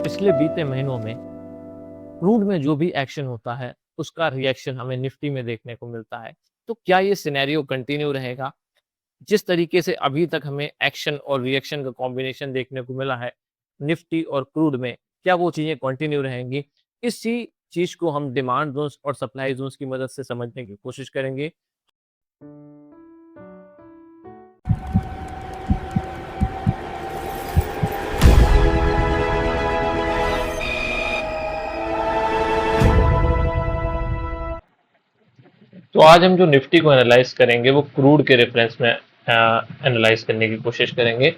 पिछले बीते महीनों में क्रूड में जो भी एक्शन होता है, उसका रिएक्शन हमें निफ्टी में देखने को मिलता है। तो क्या ये सिनेरियो कंटिन्यू रहेगा? जिस तरीके से अभी तक हमें एक्शन और रिएक्शन का कॉम्बिनेशन देखने को मिला है, निफ्टी और क्रूड में, क्या वो चीज़ें कंटिन्यू रहेंगी? इसी चीज़ को हम डिमांड ज़ोन्स और सप्लाई ज़ोन्स की मदद से समझने की कोशिश करेंगे। तो आज हम जो निफ्टी को एनालाइज़ करेंगे, वो क्रूड के रेफरेंस में एनालाइज़ करने की कोशिश करेंगे।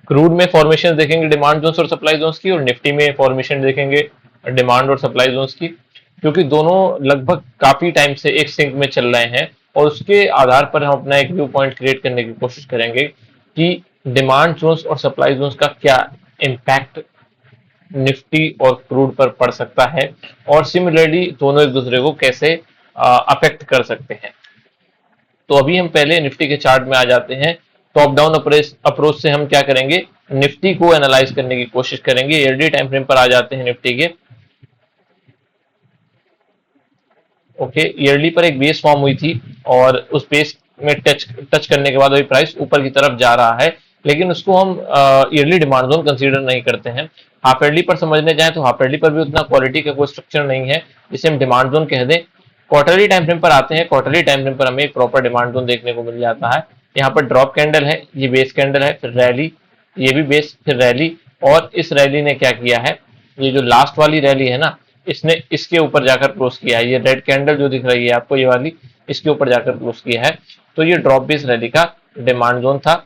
क्रूड में फॉर्मेशन देखेंगे डिमांड जोन्स और सप्लाई जोन्स की, और निफ्टी में फॉर्मेशन देखेंगे डिमांड और सप्लाई जोन्स की, क्योंकि दोनों लगभग काफी टाइम से एक सिंक में चल रहे हैं। और उसके आधार पर हम अपना एक व्यू पॉइंट क्रिएट करने की कोशिश करेंगे कि डिमांड जोन्स और सप्लाई जोन्स का क्या इम्पैक्ट निफ्टी और क्रूड पर पड़ सकता है, और सिमिलरली दोनों एक दूसरे को कैसे अफेक्ट कर सकते हैं। तो अभी हम पहले निफ्टी के चार्ट में आ जाते हैं। टॉप डाउन अप्रोच से हम क्या करेंगे, निफ्टी को एनालाइज करने की कोशिश करेंगे। ईयरली टाइम फ्रेम पर आ जाते हैं निफ्टी के। ओके, ईयरली पर एक बेस फॉर्म हुई थी, और उस बेस में टच करने के बाद अभी प्राइस ऊपर की तरफ जा रहा है, लेकिन उसको हम ईयरली डिमांड जोन कंसीडर नहीं करते हैं। हाफ ईयरली पर समझने जाए तो हाफ ईयरली पर भी उतना क्वालिटी का कोई स्ट्रक्चर नहीं है जिसे हम डिमांड जोन कह दें। क्वार्टरली टाइम फ्रेम पर आते हैं। क्वार्टरली टाइम फ्रेम पर हमें एक प्रॉपर डिमांड जोन देखने को मिल जाता है। यहाँ पर ड्रॉप कैंडल है, ये बेस कैंडल है, फिर रैली, ये भी बेस, फिर रैली। और इस रैली ने क्या किया है, ये जो लास्ट वाली रैली है ना, इसने इसके ऊपर जाकर क्लोज किया है। ये रेड कैंडल जो दिख रही है आपको, ये वाली, इसके ऊपर जाकर क्लोज किया है। तो ये ड्रॉप बेस रैली का डिमांड जोन था।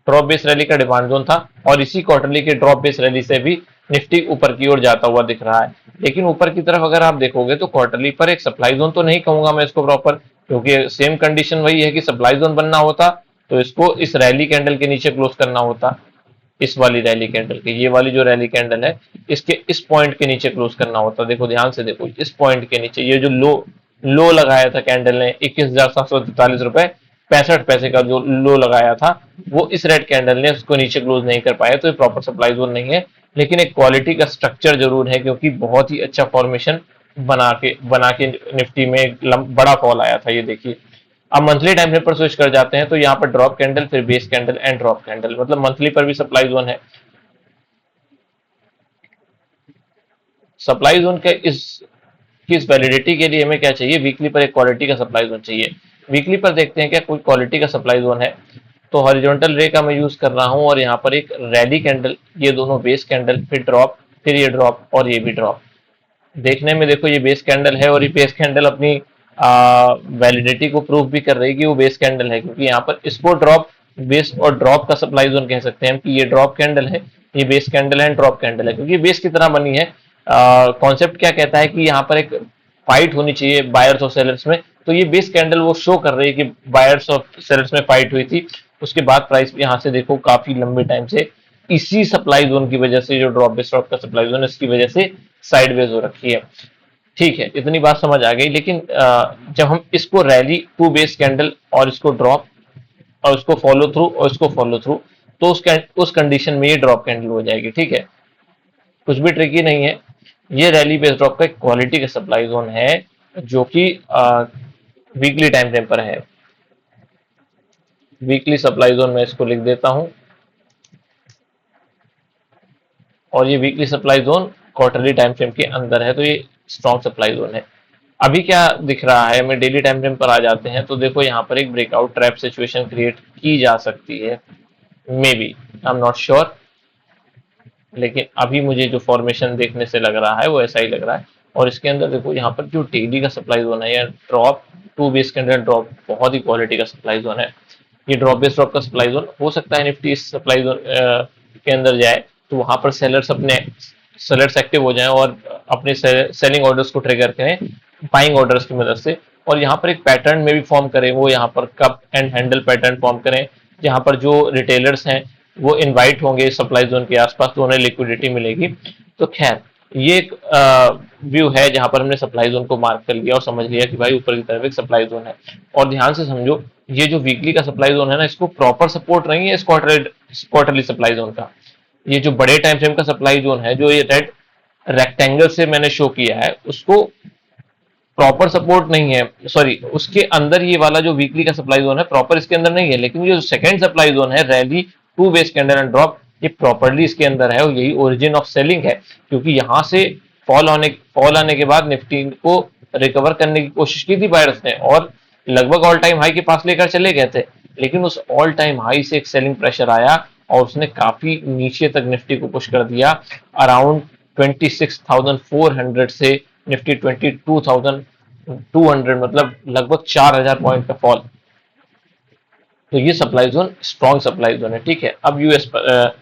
ड्रॉप बेस रैली का डिमांड जोन था, और इसी क्वार्टरली के ड्रॉप बेस रैली से भी निफ्टी ऊपर की ओर जाता हुआ दिख रहा है। लेकिन ऊपर की तरफ अगर आप देखोगे तो क्वार्टरली पर एक सप्लाई जोन तो नहीं कहूंगा मैं इसको प्रॉपर, क्योंकि सेम कंडीशन वही है कि सप्लाई जोन बनना होता तो इसको इस रैली कैंडल के नीचे क्लोज करना होता। इस वाली रैली कैंडल के, ये वाली जो रैली कैंडल है, इसके इस पॉइंट के नीचे क्लोज करना होता। देखो ध्यान से देखो, इस पॉइंट के नीचे ये जो लो लो लगाया था कैंडल ने, 21,743 रुपए 65 पैसे का जो लो लगाया था, वो इस रेड कैंडल ने उसको नीचे क्लोज नहीं कर पाया। तो ये प्रॉपर सप्लाई जोन नहीं है, लेकिन एक क्वालिटी का स्ट्रक्चर जरूर है, क्योंकि बहुत ही अच्छा फॉर्मेशन बना के निफ्टी में एक बड़ा फॉल आया था। ये देखिए, अब मंथली टाइम फ्रेम पर स्विच कर जाते हैं, तो यहाँ पर ड्रॉप कैंडल, फिर base candle and drop candle, मतलब मंथली पर भी सप्लाई जोन है। सप्लाई जोन के इस वैलिडिटी के लिए हमें क्या चाहिए, वीकली पर एक क्वालिटी का सप्लाई जोन चाहिए। वीकली पर देखते हैं क्या कोई क्वालिटी का सप्लाई जोन है। तो हॉरिजॉन्टल रे का मैं यूज कर रहा हूं, और यहाँ पर एक रैली कैंडल, ये दोनों बेस कैंडल, फिर ड्रॉप, फिर ये ड्रॉप, और ये भी ड्रॉप। देखने में देखो ये बेस कैंडल है, और ये बेस कैंडल अपनी वैलिडिटी को प्रूव भी कर रही है कि वो बेस कैंडल है, क्योंकि यहाँ पर इसको ड्रॉप बेस और ड्रॉप का सप्लाई जोन कह सकते हैं कि ये ड्रॉप कैंडल है, ये बेस कैंडल है, ड्रॉप कैंडल है, क्योंकि बेस की तरह बनी है। कॉन्सेप्ट क्या कहता है कि यहाँ पर एक फाइट होनी चाहिए बायर्स और सेलर्स में। तो ये बेस कैंडल वो शो कर रही है कि बायर्स और सेलर्स में फाइट हुई थी। उसके बाद प्राइस यहाँ से देखो काफी लंबे टाइम से इसी सप्लाई जोन की वजह से, जो ड्रॉप बेस ड्रॉप का सप्लाई जोन है, इसकी वजह से साइडवेज हो रखी है। ठीक है, इतनी बात समझ आ गई। लेकिन जब हम इसको रैली टू बेस कैंडल, और इसको ड्रॉप, और इसको फॉलो थ्रू, और इसको फॉलो थ्रू, तो उस कंडीशन में ये ड्रॉप कैंडल हो जाएगी। ठीक है, कुछ भी ट्रिकी नहीं है। ये रैली बेस ड्रॉप का एक क्वालिटी का सप्लाई जोन है, जो कि वीकली टाइम फ्रेम पर है। वीकली सप्लाई जोन में इसको लिख देता हूं, और ये weekly supply zone quarterly time frame के अंदर है, तो ये स्ट्रॉन्ग सप्लाई जोन है। अभी क्या दिख रहा है, हमें डेली टाइम फ्रेम पर आ जाते हैं, तो देखो यहाँ पर एक ब्रेकआउट ट्रैप सिचुएशन क्रिएट की जा सकती है, may be, I am not sure, लेकिन अभी मुझे जो फॉर्मेशन देखने से लग रहा है वो ऐसा ही लग रहा है। और इसके अंदर देखो यहाँ पर जो डेली का सप्लाई जोन है, या ड्रॉप टू बेस के अंदर ड्रॉप, बहुत ही क्वालिटी का सप्लाई जोन है। ये ड्रॉप बेस ड्रॉप का सप्लाई जोन हो सकता है निफ्टी इस सप्लाई जोन के अंदर जाए, तो वहां पर सेलर्स एक्टिव हो जाएं, और अपने सेलिंग ऑर्डर्स को ट्रिगर करें बाइंग ऑर्डर्स की मदद से, और यहाँ पर एक पैटर्न में भी फॉर्म करें, वो यहाँ पर cup and handle pattern form करें, जहाँ पर जो रिटेलर्स हैं वो इनवाइट होंगे सप्लाई जोन के आसपास, तो उन्हें लिक्विडिटी मिलेगी। तो खैर, ये एक व्यू है जहां पर हमने सप्लाई जोन को मार्क कर लिया और समझ लिया कि भाई ऊपर की तरफ एक सप्लाई जोन है। और ध्यान से समझो, ये जो वीकली का सप्लाई जोन है ना, इसको प्रॉपर सपोर्ट नहीं है इस क्वार्टरली सप्लाई जोन का। ये जो बड़े टाइम फ्रेम का सप्लाई जोन है, जो ये रेड रेक्टेंगल से मैंने शो किया है, उसको प्रॉपर सपोर्ट नहीं है, सॉरी उसके अंदर ये वाला जो वीकली का सप्लाई जोन है प्रॉपर इसके अंदर नहीं है, लेकिन ये जो सेकंड सप्लाई जोन है rally to base candle and drop, ये प्रॉपरली इसके अंदर है और यही ओरिजिन ऑफ सेलिंग है। क्योंकि यहां से फॉल आने के बाद निफ्टी को रिकवर करने की कोशिश की थी बायर्स ने और लगभग ऑल टाइम हाई के पास लेकर चले गए थे, लेकिन उस ऑल टाइम हाई से एक सेलिंग प्रेशर आया और उसने काफी नीचे तक निफ्टी को पुश कर दिया। अराउंड 26,400 से निफ्टी 22,200, मतलब लगभग 4,000 पॉइंट का फॉल। तो ये supply zone strong supply zone है। ठीक है, अब यूएस पर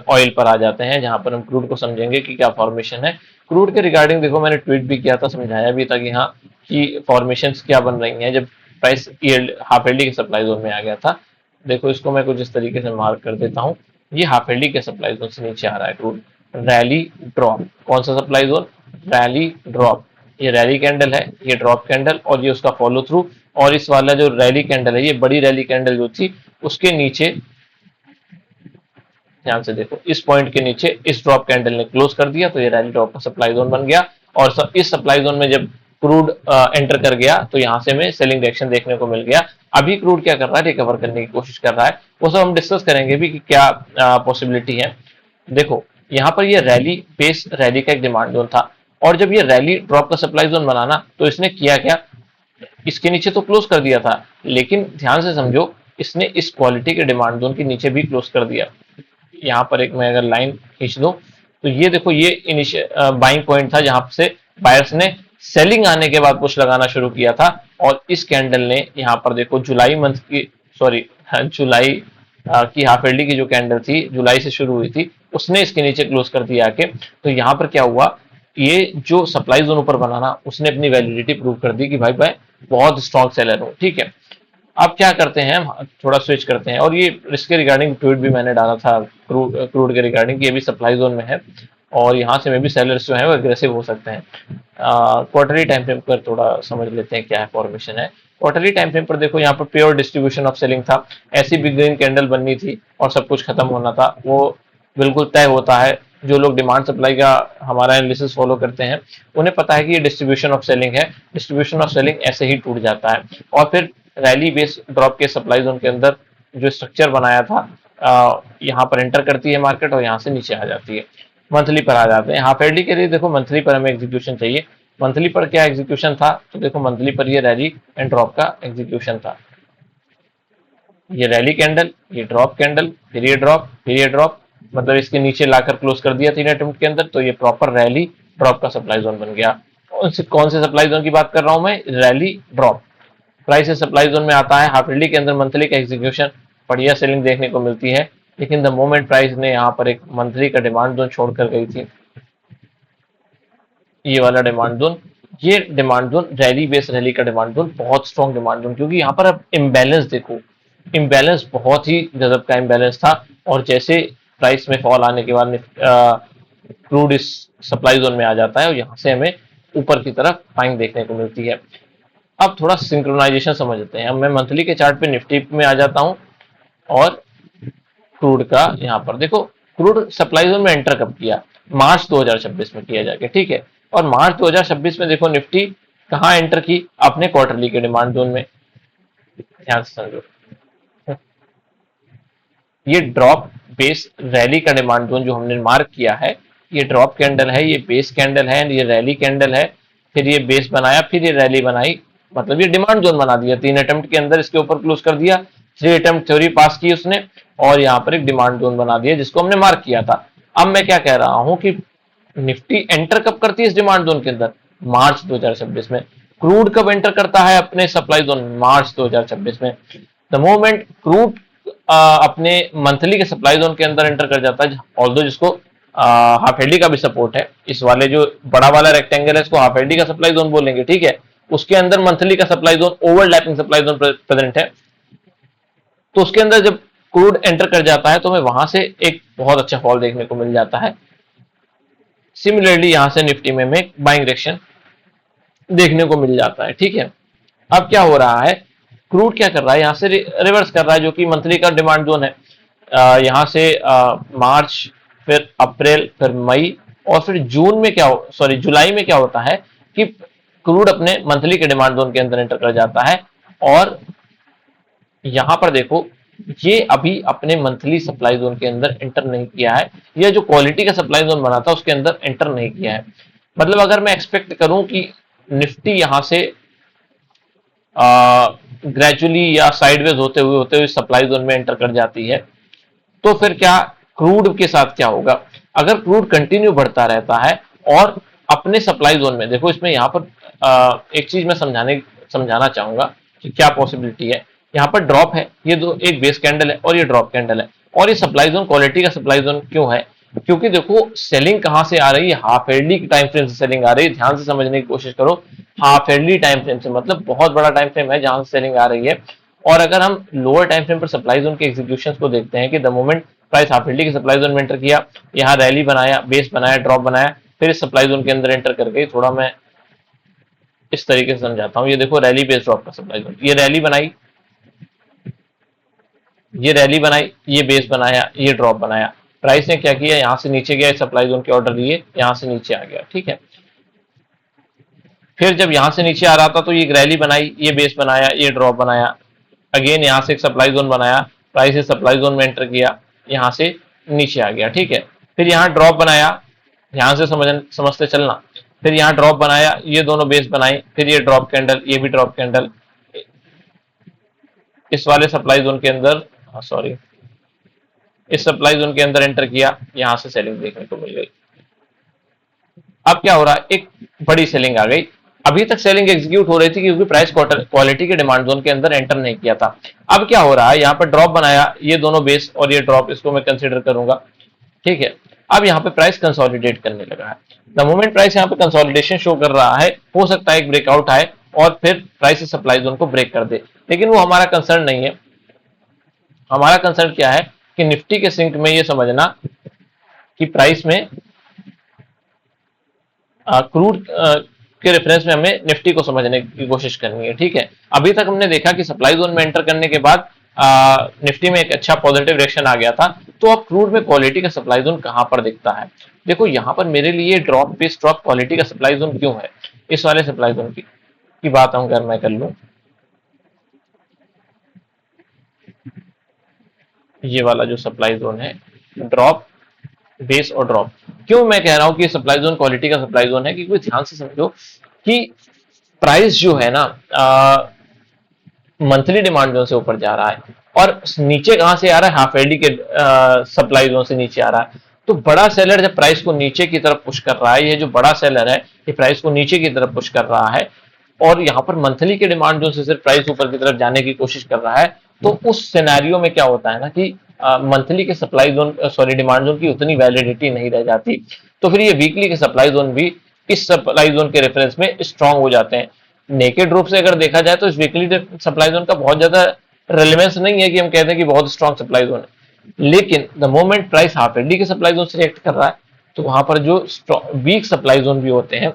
ऑयल पर आ जाते हैं, जहां पर हम क्रूड को समझेंगे कि क्या फॉर्मेशन है। क्रूड के रिगार्डिंग देखो मैंने ट्वीट भी किया था, समझाया भी था कि हाँ कि फॉर्मेशंस क्या बन रही हैं जब प्राइस हाफ एलडी के सप्लाई जोन में आ गया था। देखो इसको मैं कुछ इस तरीके से मार्क कर देता हूँ। ये हाफ एलडी के सप्लाई जोन से नीचे आ रहा है क्रूड, रैली ड्रॉप। कौन सा सप्लाई जोन? Rally drop. ये रैली कैंडल है, ये ड्रॉप कैंडल और ये उसका फॉलो थ्रू। और इस वाला जो रैली कैंडल है, ये बड़ी रैली कैंडल जो थी उसके नीचे, ध्यान से देखो, इस पॉइंट के नीचे इस ड्रॉप कैंडल ने क्लोज कर दिया, तो ये रैली ड्रॉप का सप्लाई जोन बन गया। और इस सप्लाई जोन में जब क्रूड एंटर कर गया तो यहां से हमें सेलिंग डायरेक्शन देखने को मिल गया। अभी क्रूड क्या कर रहा है? रिकवर करने की कोशिश कर रहा है, वो सब हम डिस्कस करेंगे भी कि क्या पॉसिबिलिटी है। देखो यहाँ पर ये रैली बेस रैली का एक डिमांड जोन था और जब ये रैली ड्रॉप का सप्लाई जोन बनाना तो इसने किया क्या? इसके नीचे तो क्लोज कर दिया था, लेकिन ध्यान से समझो इसने इस क्वालिटी के डिमांड जोन के नीचे भी क्लोज कर दिया। यहाँ पर एक मैं अगर लाइन खींच दूं तो ये देखो, ये इनिशियल बाइंग पॉइंट था जहां से बायर्स ने सेलिंग आने के बाद पुश लगाना शुरू किया था। और इस कैंडल ने यहाँ पर देखो जुलाई मंथ की, सॉरी जुलाई की हाफ एलडी की जो कैंडल थी, जुलाई से शुरू हुई थी, उसने इसके नीचे क्लोज कर दिया आके। तो यहाँ पर क्या हुआ, ये जो सप्लाई जोन ऊपर बनाना उसने अपनी वैलिडिटी प्रूव कर दी कि भाई भाई बहुत स्ट्रॉन्ग सेलर हूँ। ठीक है, अब क्या करते हैं हम, थोड़ा स्विच करते हैं। और ये इसके रिगार्डिंग ट्वीट भी मैंने डाला था क्रूड के रिगार्डिंग, ये भी सप्लाई जोन में है और यहाँ से में भी सेलर्स जो है वो एग्रेसिव हो सकते हैं। क्वार्टरली टाइम फ्रेम पर थोड़ा समझ लेते हैं क्या है फॉर्मेशन है। क्वार्टरली टाइम फ्रेम पर देखो, यहाँ पर प्योर डिस्ट्रीब्यूशन ऑफ सेलिंग था, ऐसी बिग ग्रीन कैंडल बननी थी और सब कुछ खत्म होना था, वो बिल्कुल तय होता है। जो लोग डिमांड सप्लाई का हमारा एनालिसिस फॉलो करते हैं उन्हें पता है कि ये डिस्ट्रीब्यूशन ऑफ सेलिंग है, डिस्ट्रीब्यूशन ऑफ सेलिंग ऐसे ही टूट जाता है। और फिर रैली बेस ड्रॉप के सप्लाई जोन के अंदर जो स्ट्रक्चर बनाया था, यहाँ पर एंटर करती है मार्केट और यहाँ से नीचे आ जाती है। मंथली पर आ जाते हैं, हाफ एलडी के लिए देखो मंथली पर हमें एग्जीक्यूशन चाहिए। मंथली पर क्या एग्जीक्यूशन था? तो देखो मंथली पर ये रैली एंड ड्रॉप का एग्जीक्यूशन था। ये रैली कैंडल, ये ड्रॉप कैंडल, फिर ये ड्रॉप, फिर ये ड्रॉप, मतलब इसके नीचे लाकर क्लोज कर दिया 3 अटेम्प्ट के अंदर। तो ये प्रॉपर रैली ड्रॉप का सप्लाई जोन बन गया। कौन से सप्लाई जोन की बात कर रहा हूं मैं? Rally drop. Price supply zone में आता है, हाफ एलडी के अंदर मंथली का एग्जीक्यूशन, बढ़िया सेलिंग देखने को मिलती है। लेकिन द मोमेंट प्राइस ने यहाँ पर एक मंथली का डिमांड जोन छोड़कर गई थी, ये वाला डिमांड जोन, ये demand zone rally base rally का डिमांड जोन, बहुत स्ट्रॉन्ग डिमांड जोन। क्योंकि यहाँ पर अब इम्बैलेंस देखो, इम्बैलेंस बहुत ही गजब का इम्बैलेंस था। और जैसे प्राइस में फॉल आने के बाद क्रूड इस सप्लाई जोन में आ जाता है और यहाँ से हमें ऊपर की तरफ बाइंग देखने को मिलती है। अब थोड़ा सिंक्रोनाइजेशन समझते हैं। अब मैं मंथली के चार्ट पे निफ्टी में आ जाता हूं और क्रूड का यहाँ पर देखो, क्रूड सप्लाई जोन में एंटर कब किया? मार्च 2026 में किया जाके। ठीक है, और मार्च 2026 में देखो निफ्टी कहाँ एंटर की? अपने क्वार्टरली के डिमांड जोन में। ध्यान से समझो, ये ड्रॉप बेस रैली का डिमांड जोन जो हमने मार्क किया है, ये ड्रॉप कैंडल है, ये बेस कैंडल है, ये रैली कैंडल है। फिर ये बेस बनाया, फिर ये रैली बनाई, मतलब ये डिमांड जोन बना दिया। 3 अटेम्प्ट के अंदर इसके ऊपर क्लोज कर दिया, 3 अटेम्प्ट थ्योरी पास की उसने और यहाँ पर एक डिमांड जोन बना दिया जिसको हमने मार्क किया था। अब मैं क्या कह रहा हूं कि निफ्टी एंटर कब करती है इस डिमांड जोन के अंदर? मार्च 2026 में। क्रूड कब एंटर करता है अपने सप्लाई जोन? मार्च 2026 में। द मोमेंट क्रूड अपने मंथली के सप्लाई जोन के अंदर एंटर कर जाता है, ऑल्दो जिसको हाफ एलडी का भी सपोर्ट है, इस वाले जो बड़ा वाला रेक्टेंगल है इसको हाफ एलडी का सप्लाई जोन बोलेंगे। ठीक है, उसके अंदर मंथली का supply zone, overlapping supply zone present है। तो उसके अंदर जब क्रूड एंटर कर जाता है तो हमें वहां से एक बहुत अच्छा फॉल देखने को मिल जाता है। सिमिलरली यहां से निफ्टी में हमें बाइंग डायरेक्शन देखने को मिल जाता है। ठीक है, अब क्या हो रहा है, क्रूड क्या कर रहा है, यहाँ से रिवर्स कर रहा है, जो कि मंथली का डिमांड जोन है। यहाँ से मार्च, फिर अप्रैल, फिर मई, और फिर जून में क्या सॉरी जुलाई में क्या होता है कि क्रूड अपने मंथली के डिमांड जोन के अंदर एंटर कर जाता है। और यहां पर देखो, ये अभी अपने मंथली सप्लाई जोन के अंदर एंटर नहीं किया है, यह जो क्वालिटी का सप्लाई जोन बना था उसके अंदर एंटर नहीं किया है। मतलब अगर मैं एक्सपेक्ट करूं कि निफ्टी यहां से ग्रेजुअली या साइडवेज होते हुए सप्लाई जोन में एंटर कर जाती है, तो फिर क्या क्रूड के साथ क्या होगा? अगर क्रूड कंटिन्यू बढ़ता रहता है और अपने सप्लाई जोन में, देखो इसमें यहाँ पर एक चीज मैं समझाना चाहूंगा कि क्या पॉसिबिलिटी है। यहाँ पर ड्रॉप है, ये दो, एक बेस कैंडल है और ये ड्रॉप कैंडल है। और ये सप्लाई जोन क्वालिटी का सप्लाई जोन क्यों है? क्योंकि देखो सेलिंग कहां से आ रही है, हाफ एयरली टाइम फ्रेम से सेलिंग आ रही है। ध्यान से समझने की कोशिश करो, हाफ एयरली टाइम फ्रेम से, मतलब बहुत बड़ा टाइम फ्रेम है जहां से सेलिंग आ रही है। और अगर हम लोअर टाइम फ्रेम पर सप्लाई जोन के एग्जीक्यूशन को देखते हैं कि the moment price half early के सप्लाई जोन में एंटर किया, यहाँ रैली बनाया, बेस बनाया, ड्रॉप बनाया, फिर इस सप्लाई जोन के अंदर एंटर कर गई। थोड़ा मैं इस तरीके से समझाता हूँ। ये देखो रैली बेस ड्रॉप का सप्लाई जोन, ये रैली बनाई, ये रैली बनाई, ये बेस बनाया, ये ड्रॉप बनाया। प्राइस ने क्या किया, यहां से नीचे गया, सप्लाई जोन के ऑर्डर लिए, यहां से नीचे आ गया, ठीक है। फिर जब यहां से नीचे आ रहा था तो ये रैली बनाई, ये बेस बनाया, ये ड्रॉप बनाया, अगेन यहां से एक सप्लाई जोन बनाया, प्राइस इस सप्लाई जोन में एंटर किया, यहां से नीचे आ गया, ठीक है। फिर यहाँ ड्रॉप बनाया, ध्यान से समझते चलना। फिर यहाँ ड्रॉप बनाया, ये दोनों बेस बनाई, फिर ये ड्रॉप कैंडल, ये भी ड्रॉप कैंडल, इस वाले सप्लाई जोन के अंदर, सॉरी, इस सप्लाई जोन के अंदर एंटर किया, यहां से सेलिंग देखने को मिल गई। अब क्या हो रहा है, एक बड़ी सेलिंग आ गई। अभी तक सेलिंग एग्जीक्यूट हो रही थी क्योंकि प्राइस क्वालिटी के डिमांड जोन के अंदर एंटर नहीं किया था। अब क्या हो रहा है, यहाँ पर ड्रॉप बनाया, ये दोनों बेस और ये ड्रॉप, इसको मैं कंसीडर करूंगा, ठीक है। अब यहाँ पे प्राइस कंसोलिडेट करने लगा है। द मोमेंट प्राइस यहाँ पे कंसोलिडेशन शो कर रहा है, हो सकता है एक ब्रेकआउट आए और फिर प्राइस सप्लाई जोन को ब्रेक कर दे, लेकिन वो हमारा कंसर्न नहीं है। हमारा कंसर्न क्या है कि निफ्टी के सिंक में ये समझना कि प्राइस में क्रूड के रेफरेंस में हमें निफ्टी को समझने की कोशिश करनी है, ठीक है। अभी तक हमने देखा कि सप्लाई जोन में एंटर करने के बाद निफ्टी में एक अच्छा पॉजिटिव रिएक्शन आ गया था। तो अब क्रूड में क्वालिटी का सप्लाई जोन कहां पर दिखता है? देखो यहाँ पर मेरे लिए ड्रॉप बेस ड्रॉप क्वालिटी का सप्लाई जोन क्यों है? इस वाले सप्लाई जोन की बात अगर मैं कर लूं, ये वाला जो सप्लाई जोन है, ड्रॉप बेस और ड्रॉप, क्यों मैं कह रहा हूं कि सप्लाई जोन क्वालिटी का सप्लाई जोन है? क्योंकि ध्यान से समझो कि प्राइस जो है ना मंथली डिमांड जोन से ऊपर जा रहा है और नीचे कहां से आ रहा है, हाफ एडी के सप्लाई जोन से नीचे आ रहा है। तो बड़ा सेलर जब प्राइस को नीचे की तरफ पुश कर रहा है, ये जो बड़ा सेलर है ये प्राइस को नीचे की तरफ पुश कर रहा है और यहाँ पर मंथली के डिमांड जोन से सिर्फ प्राइस ऊपर की तरफ जाने की कोशिश कर रहा है, तो उस सिनेरियो में क्या होता है ना कि मंथली के supply zone sorry demand zone की उतनी वैलिडिटी नहीं रह जाती। तो फिर ये वीकली के सप्लाई जोन भी इस सप्लाई जोन के रेफरेंस में स्ट्रांग हो जाते हैं। नेकेड रूप से अगर देखा जाए तो इस वीकली सप्लाई जोन का बहुत ज्यादा रेलेवेंस नहीं है कि हम कहते हैं कि बहुत स्ट्रांग सप्लाई जोन है, लेकिन द मोमेंट प्राइस हाफ एडी के सप्लाई जोन से रिएक्ट कर रहा है तो वहां पर जो वीक सप्लाई जोन भी होते हैं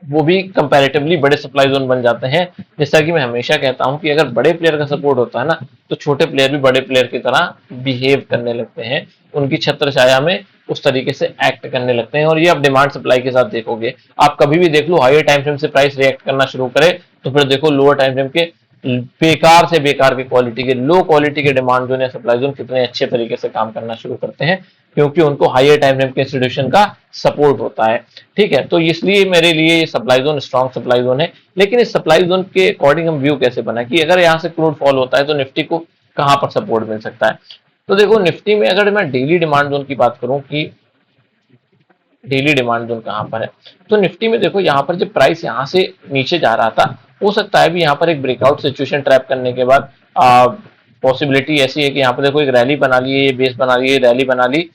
वो भी कंपैरेटिवली बड़े सप्लाई जोन बन जाते हैं। जैसा कि मैं हमेशा कहता हूं कि अगर बड़े प्लेयर का सपोर्ट होता है ना तो छोटे प्लेयर भी बड़े प्लेयर की तरह बिहेव करने लगते हैं, उनकी छत्र छाया में उस तरीके से एक्ट करने लगते हैं। और ये आप डिमांड सप्लाई के साथ देखोगे, आप कभी भी देख लो हायर टाइम फ्रेम से प्राइस रिएक्ट करना शुरू करे तो फिर देखो लोअर टाइम फ्रेम के बेकार से बेकार की क्वालिटी के लो क्वालिटी के डिमांड जोन या सप्लाई जोन कितने अच्छे तरीके से काम करना शुरू करते हैं क्योंकि उनको हायर टाइम फ्रेम के इंस्टीट्यूशन का सपोर्ट होता है, ठीक है। तो इसलिए मेरे लिए ये supply zone strong supply zone है। लेकिन इस सप्लाई जोन के अकॉर्डिंग हम व्यू कैसे बना कि अगर यहाँ से क्रूड फॉल होता है तो निफ्टी को कहां पर सपोर्ट मिल सकता है? तो देखो निफ्टी में अगर मैं डेली डिमांड जोन की बात करूं कि डेली डिमांड जोन कहां पर है, तो निफ्टी में देखो यहाँ पर जब प्राइस यहाँ से नीचे जा रहा था, हो सकता है भी यहाँ पर एक ब्रेकआउट सिचुएशन ट्रैप करने के बाद पॉसिबिलिटी ऐसी है कि यहाँ पर देखो एक रैली बना ली है, ये बेस बना ली है, रैली बना ली,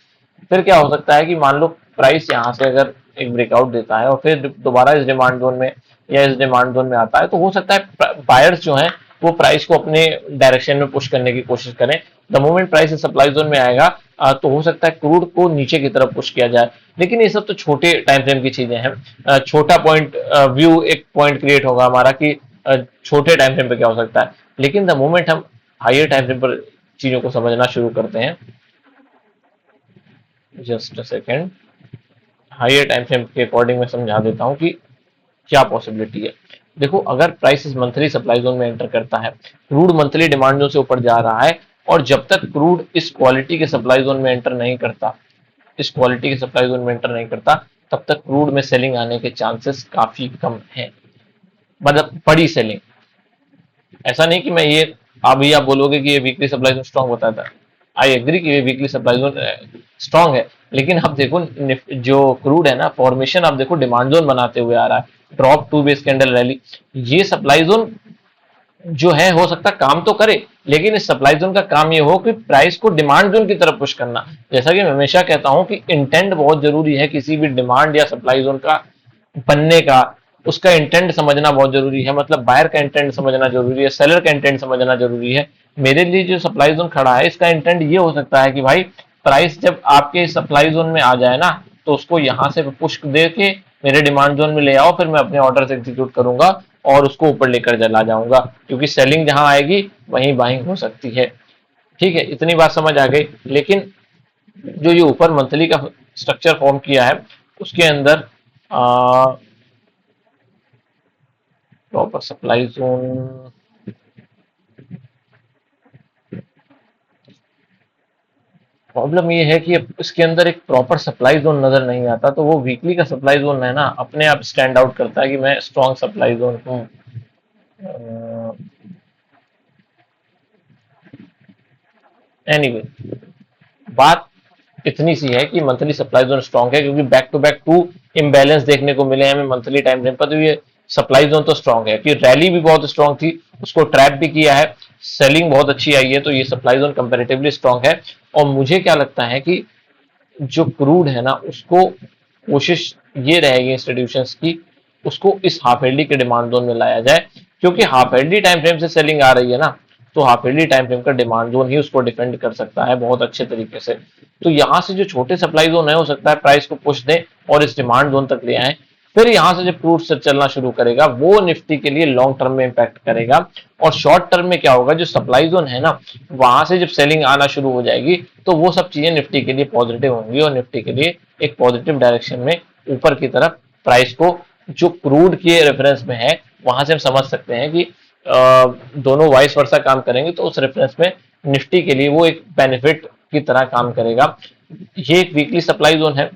फिर क्या हो सकता है कि मान लो प्राइस यहाँ से अगर एक ब्रेकआउट देता है और फिर दोबारा इस डिमांड जोन में या इस डिमांड जोन में आता है तो हो सकता है बायर्स जो हैं वो प्राइस को अपने डायरेक्शन में पुश करने की कोशिश करें। द मोमेंट प्राइस इस सप्लाई जोन में आएगा तो हो सकता है क्रूड को नीचे की तरफ पुश किया जाए। लेकिन ये सब तो छोटे टाइम फ्रेम की चीजें हैं। छोटा पॉइंट व्यू एक पॉइंट क्रिएट होगा हमारा कि छोटे टाइम फ्रेम पे क्या हो सकता है। लेकिन द मोमेंट हम हायर टाइम फ्रेम पर चीजों को समझना शुरू करते हैं, just a second, higher time frame के अकॉर्डिंग मैं समझा देता हूं कि क्या पॉसिबिलिटी है। देखो, अगर प्राइस इस मंथली सप्लाई जोन में एंटर करता है, क्रूड मंथली डिमांड जोन से ऊपर जा रहा है, और जब तक क्रूड इस क्वालिटी के सप्लाई जोन में एंटर नहीं करता, इस क्वालिटी के सप्लाई जोन में एंटर नहीं करता, तब तक क्रूड में सेलिंग आने के चांसेस काफी कम है, मतलब बड़ी सेलिंग। ऐसा नहीं कि मैं ये अभी आप बोलोगे कि ये वीकली सप्लाई जोन स्ट्रॉन्ग बताता है, आई एग्री कि ये वीकली सप्लाई जोन स्ट्रॉन्ग है, लेकिन आप देखो जो क्रूड है ना, फॉर्मेशन आप देखो डिमांड जोन बनाते हुए आ रहा है, drop to base candle rally, ये सप्लाई जोन जो है हो सकता है काम तो करे, लेकिन इस सप्लाई जोन का काम ये हो कि प्राइस को डिमांड जोन की तरफ पुश करना। जैसा कि मैं हमेशा कहता हूं कि इंटेंट बहुत जरूरी है किसी भी डिमांड या सप्लाई जोन का बनने का, उसका इंटेंट समझना बहुत जरूरी है, मतलब बायर का इंटेंट समझना जरूरी है, सेलर का इंटेंट समझना जरूरी है। मेरे लिए जो सप्लाई जोन खड़ा है, इसका इंटेंट ये हो सकता है कि भाई प्राइस जब आपके सप्लाई जोन में आ जाए ना, तो उसको यहां से पुश दे के मेरे डिमांड जोन में ले आओ, फिर मैं अपने ऑर्डर एग्जीक्यूट करूंगा और उसको ऊपर लेकर चला जाऊंगा, क्योंकि सेलिंग जहां आएगी वहीं बाइंग हो सकती है। ठीक है, इतनी बात समझ आ गई। लेकिन जो ये ऊपर मंथली का स्ट्रक्चर फॉर्म किया है, उसके अंदर प्रॉपर सप्लाई जोन, प्रॉब्लम ये है कि इसके अंदर एक प्रॉपर सप्लाई जोन नजर नहीं आता, तो वो वीकली का सप्लाई जोन है ना, अपने आप स्टैंड आउट करता है कि मैं स्ट्रॉन्ग सप्लाई जोन हूँ। एनीवे, बात इतनी सी है कि मंथली सप्लाई जोन स्ट्रॉन्ग है, क्योंकि back to back to imbalance देखने को मिले हमें मंथली टाइम फ्रेम पर, तो ये सप्लाई जोन तो स्ट्रॉन्ग है कि रैली भी बहुत स्ट्रॉन्ग थी, उसको ट्रैप भी किया है, सेलिंग बहुत अच्छी आई है, तो ये सप्लाई जोन कंपेरेटिवली स्ट्रॉन्ग है। और मुझे क्या लगता है कि जो क्रूड है ना, उसको कोशिश ये रहेगी इंस्टीट्यूशंस की, उसको इस हाफ एलडी के डिमांड जोन में लाया जाए, क्योंकि हाफ एलडी टाइम फ्रेम से सेलिंग आ रही है ना, तो हाफ एलडी टाइम फ्रेम का डिमांड जोन ही उसको डिफेंड कर सकता है बहुत अच्छे तरीके से। तो यहाँ से जो छोटे सप्लाई जोन है, हो सकता है प्राइस को पुश दें और इस डिमांड जोन तक ले आए, फिर यहां से जब क्रूड से चलना शुरू करेगा, वो निफ्टी के लिए लॉन्ग टर्म में इंपैक्ट करेगा। और शॉर्ट टर्म में क्या होगा, जो सप्लाई जोन है ना, वहां से जब सेलिंग आना शुरू हो जाएगी, तो वो सब चीजें निफ्टी के लिए पॉजिटिव होंगी और निफ्टी के लिए एक पॉजिटिव डायरेक्शन में ऊपर की तरफ प्राइस को, जो क्रूड के रेफरेंस में है, वहां से हम समझ सकते हैं कि दोनों वाइस वर्सा काम करेंगे, तो उस रेफरेंस में निफ्टी के लिए वो एक बेनिफिट की तरह काम करेगा। ये एक वीकली सप्लाई जोन है,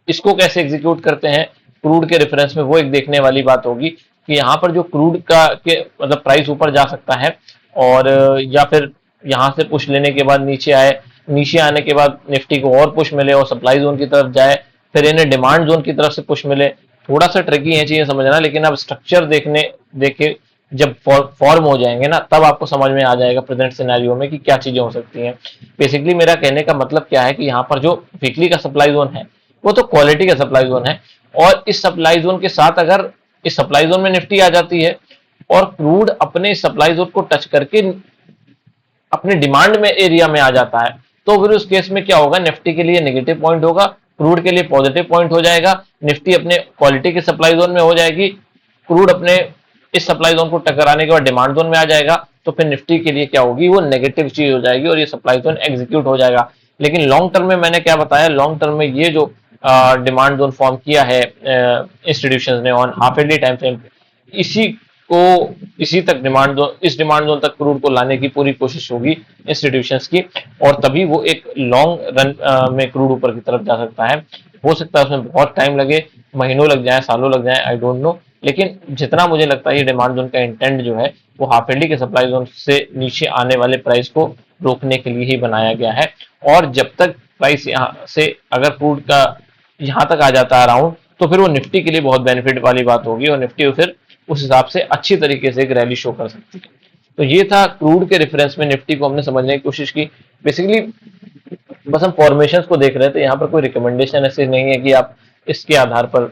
इसको कैसे एग्जीक्यूट करते हैं क्रूड के रेफरेंस में, वो एक देखने वाली बात होगी कि यहाँ पर जो क्रूड का के मतलब प्राइस ऊपर जा सकता है, और या फिर यहाँ से पुश लेने के बाद नीचे आए, नीचे आने के बाद निफ्टी को और पुश मिले और सप्लाई जोन की तरफ जाए, फिर इन्हें डिमांड जोन की तरफ से पुश मिले। थोड़ा सा ट्रिकी है चीजें समझना, लेकिन अब स्ट्रक्चर देखे जब फॉर्म हो जाएंगे ना, तब आपको समझ में आ जाएगा प्रेजेंट सिनेरियो में कि क्या चीजें हो सकती हैं। बेसिकली मेरा कहने का मतलब क्या है कि यहाँ पर जो वीकली का सप्लाई जोन है, वो तो क्वालिटी का सप्लाई जोन है, और इस सप्लाई जोन के साथ अगर इस सप्लाई जोन में निफ्टी आ जाती है और क्रूड अपने सप्लाई जोन को टच करके अपने डिमांड में एरिया में आ जाता है, तो फिर उस केस में क्या होगा, निफ्टी के लिए नेगेटिव पॉइंट होगा, क्रूड के लिए पॉजिटिव पॉइंट हो जाएगा, निफ्टी अपने क्वालिटी के सप्लाई जोन में हो जाएगी, क्रूड अपने इस सप्लाई जोन को टकराने के बाद डिमांड जोन में आ जाएगा, तो फिर निफ्टी के लिए क्या होगी, वो नेगेटिव चीज हो जाएगी और ये सप्लाई जोन एग्जीक्यूट हो जाएगा। लेकिन लॉन्ग टर्म में मैंने क्या बताया, लॉन्ग टर्म में ये जो डिमांड जोन फॉर्म किया है इंस्टीट्यूशन ने ऑन हाफ एडली टाइम फ्रेम, इसी को इसी तक डिमांड जोन, इस डिमांड जोन तक क्रूड को लाने की पूरी कोशिश होगी इंस्टीट्यूशंस की, और तभी वो एक लॉन्ग रन में क्रूड ऊपर की तरफ जा सकता है। हो सकता है उसमें बहुत टाइम लगे, महीनों लग जाए, सालों लग जाए, आई डोंट नो, लेकिन जितना मुझे लगता है ये डिमांड जोन का इंटेंट जो है, वो हाफ एलडी के सप्लाई जोन से नीचे आने वाले प्राइस को रोकने के लिए ही बनाया गया है। और जब तक प्राइस यहाँ से अगर क्रूड का यहाँ तक आ जाता है अराउंड, तो फिर वो निफ्टी के लिए बहुत बेनिफिट वाली बात होगी और निफ्टी फिर उस हिसाब से अच्छी तरीके से एक रैली शो कर सकती है। तो ये था क्रूड के रेफरेंस में निफ्टी को हमने समझने की कोशिश की। बेसिकली बस हम फॉर्मेशंस को देख रहे थे, यहाँ पर कोई रिकमेंडेशन ऐसे नहीं है कि आप इसके आधार पर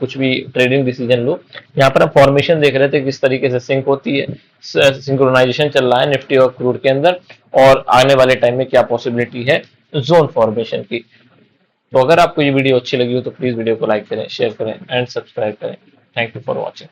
कुछ भी ट्रेडिंग डिसीजन लो। यहाँ पर हम फॉर्मेशन देख रहे थे किस तरीके से सिंक होती है, सिंक्रोनाइजेशन चल रहा है निफ्टी और क्रूड के अंदर, और आने वाले टाइम में क्या पॉसिबिलिटी है जोन फॉर्मेशन की। तो अगर आपको ये वीडियो अच्छी लगी हो तो प्लीज वीडियो को लाइक करें, शेयर करें एंड सब्सक्राइब करें। Thank you for watching.